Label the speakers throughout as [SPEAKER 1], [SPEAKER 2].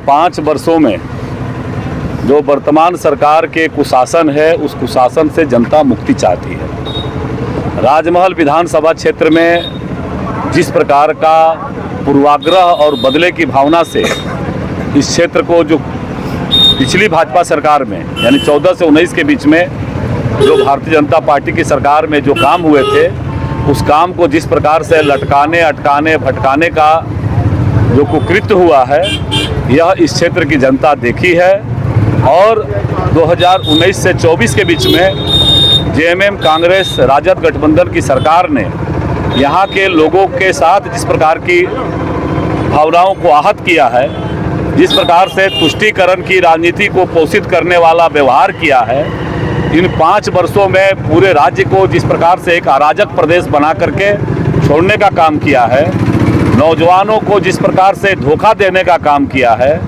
[SPEAKER 1] 5 वर्षों में जो वर्तमान सरकार के कुशासन है, उस कुशासन से जनता मुक्ति चाहती है। राजमहल विधानसभा क्षेत्र में जिस प्रकार का पूर्वाग्रह और बदले की भावना से इस क्षेत्र को जो पिछली भाजपा सरकार में यानी 14 से 19 के बीच में जो भारतीय जनता पार्टी की सरकार में जो काम हुए थे, उस काम को जिस प्रकार से लटकाने, अटकाने, भटकाने का जो कुकृत्य हुआ है, यह इस क्षेत्र की जनता देखी है। और 2019 से 24 के बीच में जेएमएम कांग्रेस राजद गठबंधन की सरकार ने यहाँ के लोगों के साथ जिस प्रकार की भावनाओं को आहत किया है, जिस प्रकार से तुष्टीकरण की राजनीति को पोषित करने वाला व्यवहार किया है, इन 5 वर्षों में पूरे राज्य को जिस प्रकार से एक अराजक प्रदेश बना करके छोड़ने का काम किया है, नौजवानों को जिस प्रकार से धोखा देने का काम किया है,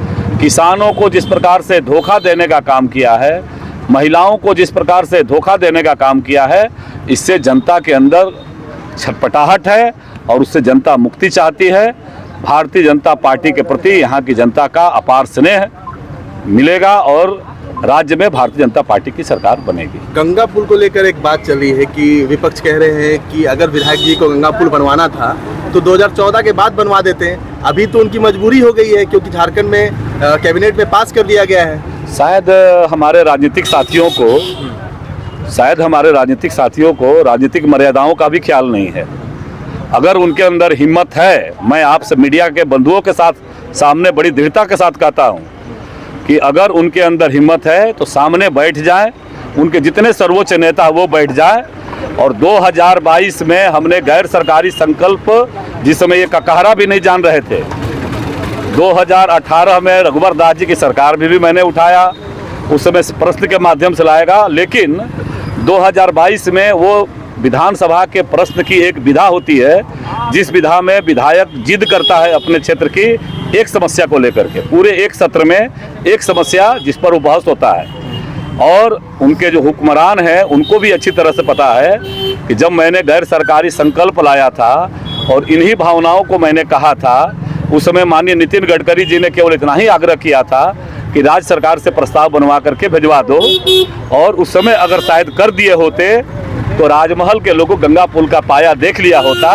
[SPEAKER 1] किसानों को जिस प्रकार से धोखा देने का काम किया है, महिलाओं को जिस प्रकार से धोखा देने का काम किया है, इससे जनता के अंदर छटपटाहट है और उससे जनता मुक्ति चाहती है। भारतीय जनता पार्टी के प्रति यहाँ की जनता का अपार स्नेह मिलेगा और राज्य में भारतीय जनता पार्टी की सरकार बनेगी।
[SPEAKER 2] गंगा पुल को लेकर एक बात चली है कि विपक्ष कह रहे हैं कि अगर विधायक जी को गंगा पुल बनवाना था तो 2014 के बाद बनवा देते हैं। अभी तो उनकी मजबूरी हो गई है क्योंकि झारखंड में कैबिनेट में पास कर दिया गया है।
[SPEAKER 1] शायद हमारे राजनीतिक साथियों को राजनीतिक मर्यादाओं का भी ख्याल नहीं है। अगर उनके अंदर हिम्मत है, मैं आपसे मीडिया के बंधुओं के साथ सामने बड़ी दृढ़ता के साथ कहता हूं कि अगर उनके अंदर हिम्मत है तो सामने बैठ जाएं, उनके जितने सर्वोच्च नेता वो बैठ जाएं। और 2022 में हमने गैर सरकारी संकल्प, जिस समय ये ककहरा भी नहीं जान रहे थे, 2018 में रघुवर दास जी की सरकार भी मैंने उठाया, उस समय प्रश्न के माध्यम से लाएगा। लेकिन 2022 में वो विधानसभा के प्रश्न की एक विधा होती है, जिस विधा में विधायक जिद करता है अपने क्षेत्र की एक समस्या को लेकर के, पूरे एक सत्र में एक समस्या जिस पर वो बहस होता है। और उनके जो हुक्मरान हैं उनको भी अच्छी तरह से पता है कि जब मैंने गैर सरकारी संकल्प लाया था और इन्हीं भावनाओं को मैंने कहा था, उस समय माननीय नितिन गडकरी जी ने केवल इतना ही आग्रह किया था कि राज्य सरकार से प्रस्ताव बनवा करके भिजवा दो, और उस समय अगर शायद कर दिए होते तो राजमहल के लोगों गंगा पुल का पाया देख लिया होता।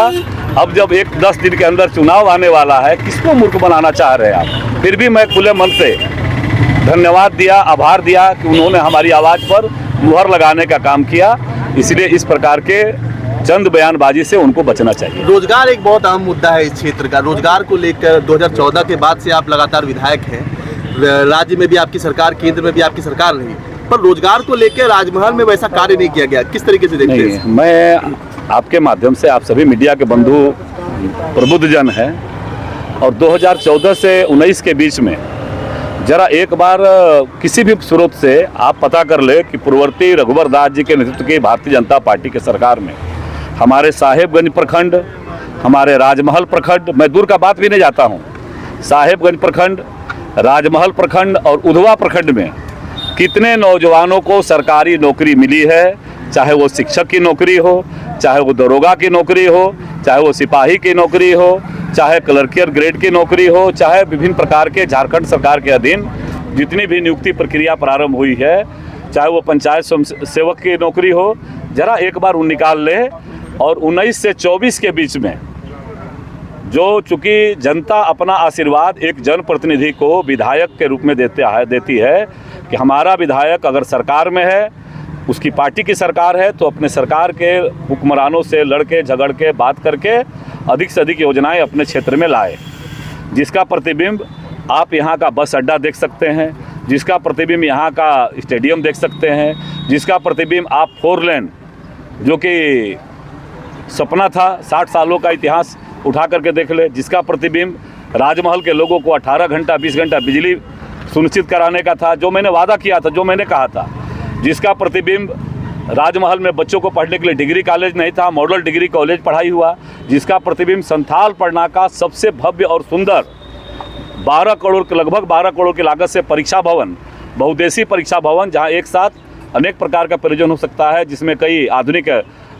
[SPEAKER 1] अब जब 10 दिन के अंदर चुनाव आने वाला है, किसको मूर्ख बनाना चाह रहे हैं आप? फिर भी मैं खुले मन से धन्यवाद दिया, आभार दिया कि उन्होंने हमारी आवाज़ पर मुहर लगाने का काम किया। इसलिए इस प्रकार के चंद बयानबाजी से उनको बचना चाहिए।
[SPEAKER 2] रोजगार एक बहुत अहम मुद्दा है इस क्षेत्र का। रोजगार को लेकर 2014 के बाद से आप लगातार विधायक हैं, राज्य में भी आपकी सरकार, केंद्र में भी आपकी सरकार रही, पर रोजगार को लेकर राजमहल में वैसा कार्य नहीं किया गया। किस तरीके से देखते हैं?
[SPEAKER 1] मैं आपके माध्यम से, आप सभी मीडिया के बंधु प्रबुद्ध जन हैं, और 2014 से 19 के बीच में जरा एक बार किसी भी स्रोत से आप पता कर ले कि पूर्ववर्ती रघुवर दास जी के नेतृत्व की भारतीय जनता पार्टी की सरकार में हमारे साहेबगंज प्रखंड, हमारे राजमहल प्रखंड, मैं दूर का बात भी नहीं जाता हूँ, साहेबगंज प्रखंड, राजमहल प्रखंड और उधवा प्रखंड में कितने नौजवानों को सरकारी नौकरी मिली है। चाहे वो शिक्षक की नौकरी हो, चाहे वो दरोगा की नौकरी हो, चाहे वो सिपाही की नौकरी हो, चाहे क्लर्कियर ग्रेड की नौकरी हो, चाहे विभिन्न प्रकार के झारखंड सरकार के अधीन जितनी भी नियुक्ति प्रक्रिया प्रारंभ हुई है, चाहे वो पंचायत सेवक की नौकरी हो, जरा एक बार उन निकाल ले। और 19 से 24 के बीच में जो चूँकि जनता अपना आशीर्वाद एक जनप्रतिनिधि को विधायक के रूप में देती है कि हमारा विधायक अगर सरकार में है, उसकी पार्टी की सरकार है, तो अपने सरकार के हुक्मरानों से लड़के झगड़ के बात करके अधिक से अधिक योजनाएं अपने क्षेत्र में लाए, जिसका प्रतिबिंब आप यहाँ का बस अड्डा देख सकते हैं, जिसका प्रतिबिंब यहाँ का स्टेडियम देख सकते हैं, जिसका प्रतिबिंब आप 4 लेन जो कि सपना था, 60 सालों का इतिहास उठा करके देख ले, जिसका प्रतिबिंब राजमहल के लोगों को 18 घंटा 20 घंटा बिजली सुनिश्चित कराने का था, जो मैंने वादा किया था, जो मैंने कहा था, जिसका प्रतिबिंब राजमहल में बच्चों को पढ़ने के लिए डिग्री कॉलेज नहीं था, मॉडल डिग्री कॉलेज पढ़ाई हुआ, जिसका प्रतिबिंब संथाल पढ़ना का सबसे भव्य और सुंदर 12 करोड़ लगभग 12 करोड़ की लागत से परीक्षा भवन, बहुउद्देशीय परीक्षा भवन, जहां एक साथ अनेक प्रकार का प्रयोजन हो सकता है, जिसमें कई आधुनिक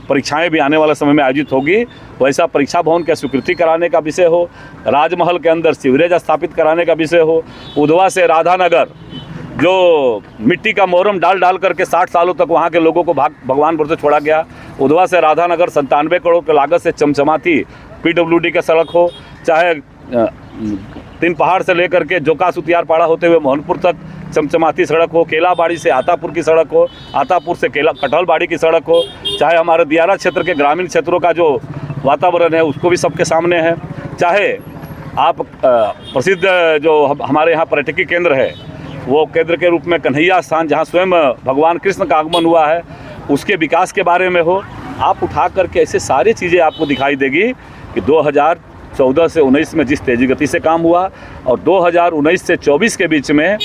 [SPEAKER 1] परीक्षाएं भी आने वाले समय में आयोजित होगी, वैसा परीक्षा भवन की स्वीकृति कराने का विषय हो, राजमहल के अंदर सीवरेज स्थापित कराने का विषय हो, उधवा से राधानगर जो मिट्टी का मोहरम डाल डाल करके 60 सालों तक वहाँ के लोगों को भगवानपुर से छोड़ा गया, उधवा से राधानगर 97 करोड़ की लागत से चमचमाती PWD का सड़क हो, चाहे तीन पहाड़ से लेकर के जोका सुतियारपाड़ा होते हुए मोहनपुर तक चमचमाती सड़क हो, केलाबाड़ी से आतापुर की सड़क हो, आतापुर से कटहलबाड़ी की सड़क हो, चाहे हमारे दियारा क्षेत्र के ग्रामीण क्षेत्रों का जो वातावरण है उसको भी सबके सामने है, चाहे आप प्रसिद्ध जो हमारे यहाँ पर्यटकीय केंद्र है वो केंद्र के रूप में कन्हैया स्थान जहाँ स्वयं भगवान कृष्ण का आगमन हुआ है उसके विकास के बारे में हो, आप उठा करके ऐसे सारी चीज़ें आपको दिखाई देगी कि 2014 से 19 में जिस तेजी गति से काम हुआ और 2019 से 24 के बीच में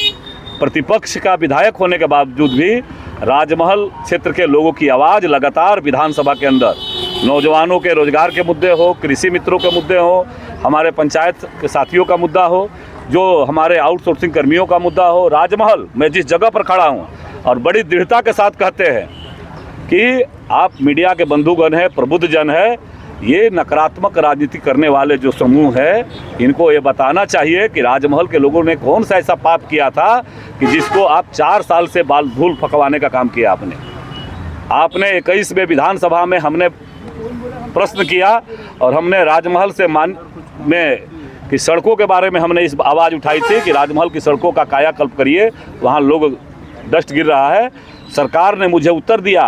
[SPEAKER 1] प्रतिपक्ष का विधायक होने के बावजूद भी राजमहल क्षेत्र के लोगों की आवाज़ लगातार विधानसभा के अंदर, नौजवानों के रोजगार के मुद्दे हो, कृषि मित्रों के मुद्दे हो, हमारे पंचायत के साथियों का मुद्दा हो, जो हमारे आउटसोर्सिंग कर्मियों का मुद्दा हो, राजमहल मैं जिस जगह पर खड़ा हूँ और बड़ी दृढ़ता के साथ कहते हैं कि आप मीडिया के बंधुगण हैं, प्रबुद्ध जन है, ये नकारात्मक राजनीति करने वाले जो समूह है इनको ये बताना चाहिए कि राजमहल के लोगों ने कौन सा ऐसा पाप किया था कि जिसको आप 4 साल से बाल धूल फकवाने का काम किया। आपने 21वें विधानसभा में हमने प्रश्न किया और हमने राजमहल से कि सड़कों के बारे में हमने इस आवाज़ उठाई थी कि राजमहल की सड़कों का कायाकल्प करिए, वहाँ लोग डस्ट गिर रहा है। सरकार ने मुझे उत्तर दिया,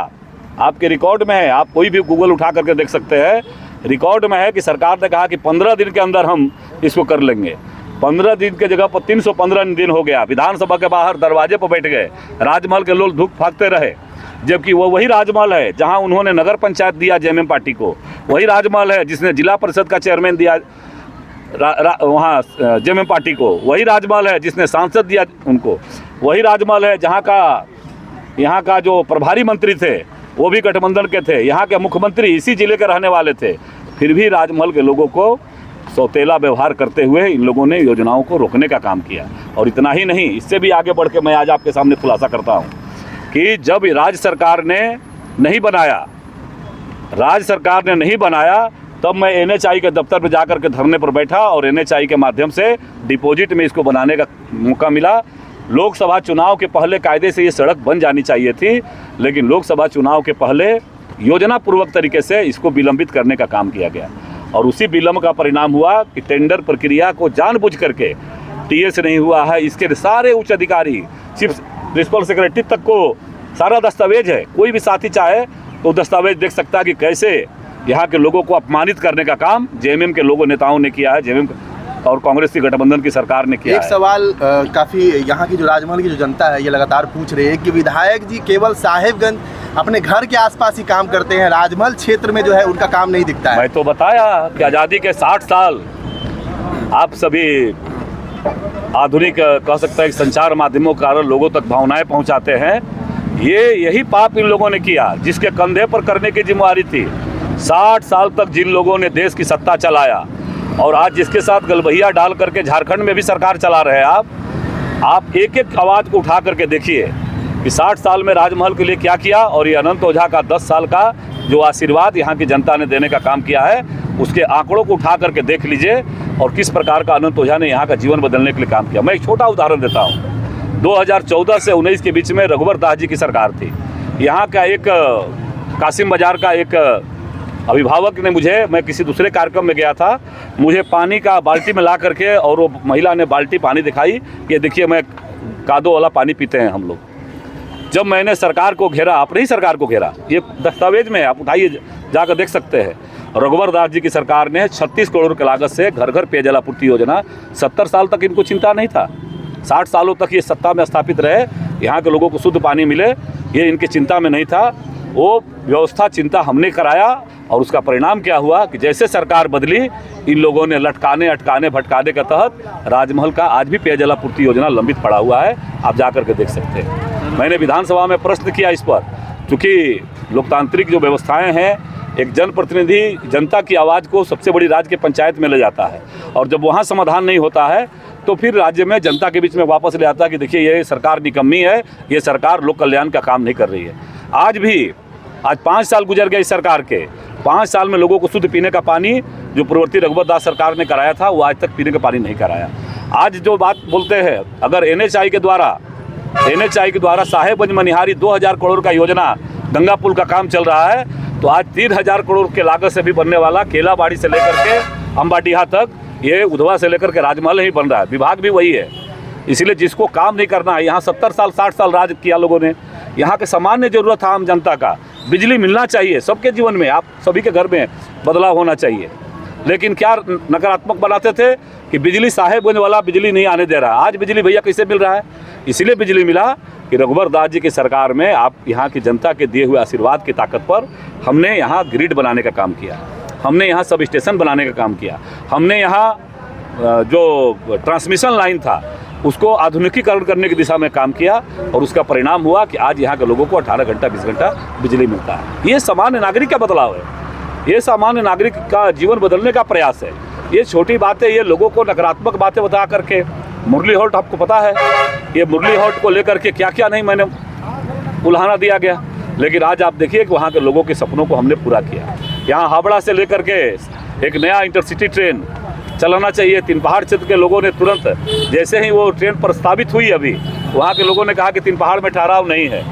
[SPEAKER 1] आपके रिकॉर्ड में है, आप कोई भी गूगल उठा करके देख सकते हैं, रिकॉर्ड में है कि सरकार ने कहा कि 15 दिन के अंदर हम इसको कर लेंगे। 15 दिन के जगह पर 315 दिन हो गया। विधानसभा के बाहर दरवाजे पर बैठ गए, राजमहल के लोग धूप फाकते रहे, जबकि वो वही राजमहल है जहां उन्होंने नगर पंचायत दिया जेएमएम पार्टी को, वही राजमहल है जिसने जिला परिषद का चेयरमैन दिया वहाँ जेएमएम पार्टी को, वही राजमहल है जिसने सांसद दिया उनको, वही राजमहल है जहाँ का जो प्रभारी मंत्री थे वो भी गठबंधन के थे, यहाँ के मुख्यमंत्री इसी जिले के रहने वाले थे। फिर भी राजमहल के लोगों को सौतेला व्यवहार करते हुए इन लोगों ने योजनाओं को रोकने का काम किया। और इतना ही नहीं, इससे भी आगे बढ़ के मैं आज आपके सामने खुलासा करता हूँ कि जब राज्य सरकार ने नहीं बनाया तब मैं NHI के दफ्तर में जाकर के धरने पर बैठा और NHI के माध्यम से डिपॉजिट में इसको बनाने का मौका मिला। लोकसभा चुनाव के पहले कायदे से ये सड़क बन जानी चाहिए थी, लेकिन लोकसभा चुनाव के पहले योजना पूर्वक तरीके से इसको विलंबित करने का काम किया गया और उसी विलंब का परिणाम हुआ कि टेंडर प्रक्रिया को जानबूझ करके TS नहीं हुआ है। इसके सारे उच्च अधिकारी, चीफ प्रिंसिपल सेक्रेटरी तक को सारा दस्तावेज है, कोई भी साथी चाहे तो दस्तावेज देख सकता है कि कैसे यहाँ के लोगों को अपमानित करने का काम जेएमएम के लोगों नेताओं ने किया है, जेएमएम और कांग्रेस की गठबंधन की सरकार ने किया।
[SPEAKER 2] एक सवाल काफ़ी यहाँ की जो राजमहल की जो जनता है ये लगातार पूछ रही है कि विधायक जी केवल साहेबगंज अपने घर के आसपास ही काम करते हैं, राजमहल क्षेत्र में जो है उनका काम नहीं दिखता है।
[SPEAKER 1] मैं तो बताया कि आज़ादी के 60 साल आप सभी आधुनिक कह सकते हैं संचार माध्यमों के कारण लोगों तक भावनाएं पहुंचाते हैं। यही पाप इन लोगों ने किया जिसके कंधे पर करने की जिम्मेदारी थी। 60 साल तक जिन लोगों ने देश की सत्ता चलाया और आज जिसके साथ गलबहिया डाल करके झारखंड में भी सरकार चला रहे हैं आप एक एक आवाज़ को उठा करके देखिए कि 60 साल में राजमहल के लिए क्या किया और ये अनंत ओझा का 10 साल का जो आशीर्वाद यहाँ की जनता ने देने का काम किया है उसके आंकड़ों को उठा करके देख लीजिए और किस प्रकार का अनंत ओझा ने यहाँ का जीवन बदलने के लिए काम किया। मैं एक छोटा उदाहरण देता हूँ। 2014 से 19 के बीच में रघुवर दास जी की सरकार थी। यहाँ का एक कासिम बाजार का एक अभिभावक ने मैं किसी दूसरे कार्यक्रम में गया था, मुझे पानी का बाल्टी में ला करके और वो महिला ने बाल्टी पानी दिखाई, ये देखिए मैं कादो वाला पानी पीते हैं हम लोग। जब मैंने सरकार को घेरा, अपनी ही सरकार को घेरा, ये दस्तावेज में आप उठाइए जाकर देख सकते हैं, रघुवर दास जी की सरकार ने 36 करोड़ की लागत से घर घर पेयजल आपूर्ति योजना, 70 साल तक इनको चिंता नहीं था, 60 सालों तक ये सत्ता में स्थापित रहे, यहाँ के लोगों को शुद्ध पानी मिले, ये इनकी चिंता में नहीं था। वो व्यवस्था चिंता हमने कराया और उसका परिणाम क्या हुआ कि जैसे सरकार बदली इन लोगों ने लटकाने अटकाने भटकाने के तहत राजमहल का आज भी पेयजल आपूर्ति योजना लंबित पड़ा हुआ है, आप जाकर के देख सकते हैं। मैंने विधानसभा में प्रश्न किया इस पर, चूँकि लोकतांत्रिक जो व्यवस्थाएं हैं, एक जनप्रतिनिधि जनता की आवाज़ को सबसे बड़ी राज्य के पंचायत में ले जाता है और जब वहाँ समाधान नहीं होता है तो फिर राज्य में जनता के बीच में वापस ले आता है कि देखिए ये सरकार निकम्मी है, ये सरकार लोक कल्याण का काम नहीं कर रही है। आज भी आज 5 साल गुजर गए इस सरकार के, 5 साल में लोगों को शुद्ध पीने का पानी जो पूर्ववर्ती रघुवर दास सरकार ने कराया था वो आज तक पीने का पानी नहीं कराया। आज जो बात बोलते हैं, अगर एनएचआई के द्वारा साहेबगंज मनिहारी 2000 करोड़ का योजना गंगा पुल का काम चल रहा है, तो आज 3000 करोड़ के लागत से भी बनने वाला केलाबाड़ी से लेकर के अम्बाडीहा तक, ये उधवा से लेकर के राजमहल ही बन रहा है। विभाग भी वही है। इसलिए जिसको काम नहीं करना है, यहाँ 70 साल 60 साल राज किया लोगों ने, यहाँ के सामान्य जरूरत था आम जनता का, बिजली मिलना चाहिए सबके जीवन में, आप सभी के घर में बदलाव होना चाहिए। लेकिन क्या नकारात्मक बनाते थे कि बिजली साहेबगंज वाला बिजली नहीं आने दे रहा। आज बिजली भैया कैसे मिल रहा है? इसलिए बिजली मिला कि रघुवर दास जी की सरकार में आप यहाँ की जनता के दिए हुए आशीर्वाद की ताकत पर हमने यहाँ ग्रिड बनाने का काम किया, हमने यहाँ सब स्टेशन बनाने का काम किया, हमने यहाँ जो ट्रांसमिशन लाइन था उसको आधुनिकीकरण करने की दिशा में काम किया, और उसका परिणाम हुआ कि आज यहाँ के लोगों को 18 घंटा 20 घंटा बिजली मिलता है। ये सामान्य नागरिक का बदलाव है, ये सामान्य नागरिक का जीवन बदलने का प्रयास है। ये छोटी बातें, ये लोगों को नकारात्मक बातें बता करके, मुरली हॉल्ट आपको पता है, ये मुरली हॉल्ट को लेकर के क्या क्या नहीं मैंने उल्हाना दिया गया, लेकिन आज आप देखिए कि वहाँ के लोगों के सपनों को हमने पूरा किया। यहाँ हावड़ा से लेकर के एक नया इंटरसिटी ट्रेन चलाना चाहिए। तीन पहाड़ क्षेत्र के लोगों ने तुरंत, जैसे ही वो ट्रेन प्रस्तावित हुई अभी, वहाँ के लोगों ने कहा कि तीन पहाड़ में ठहराव नहीं है।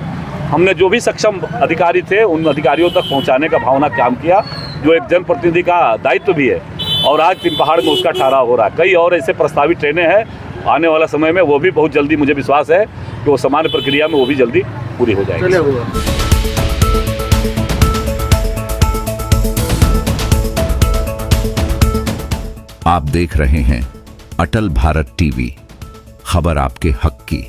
[SPEAKER 1] हमने जो भी सक्षम अधिकारी थे उन अधिकारियों तक पहुँचाने का भावना काम किया, जो एक जनप्रतिनिधि का दायित्व भी है, और आज तीन पहाड़ में उसका ठहराव हो रहा है। कई और ऐसे प्रस्तावित ट्रेनें हैं, आने वाला समय में वो भी बहुत जल्दी, मुझे विश्वास है कि वो सामान्य प्रक्रिया में वो भी जल्दी पूरी हो जाएगी।
[SPEAKER 3] आप देख रहे हैं अटल भारत टीवी, खबर आपके हक की।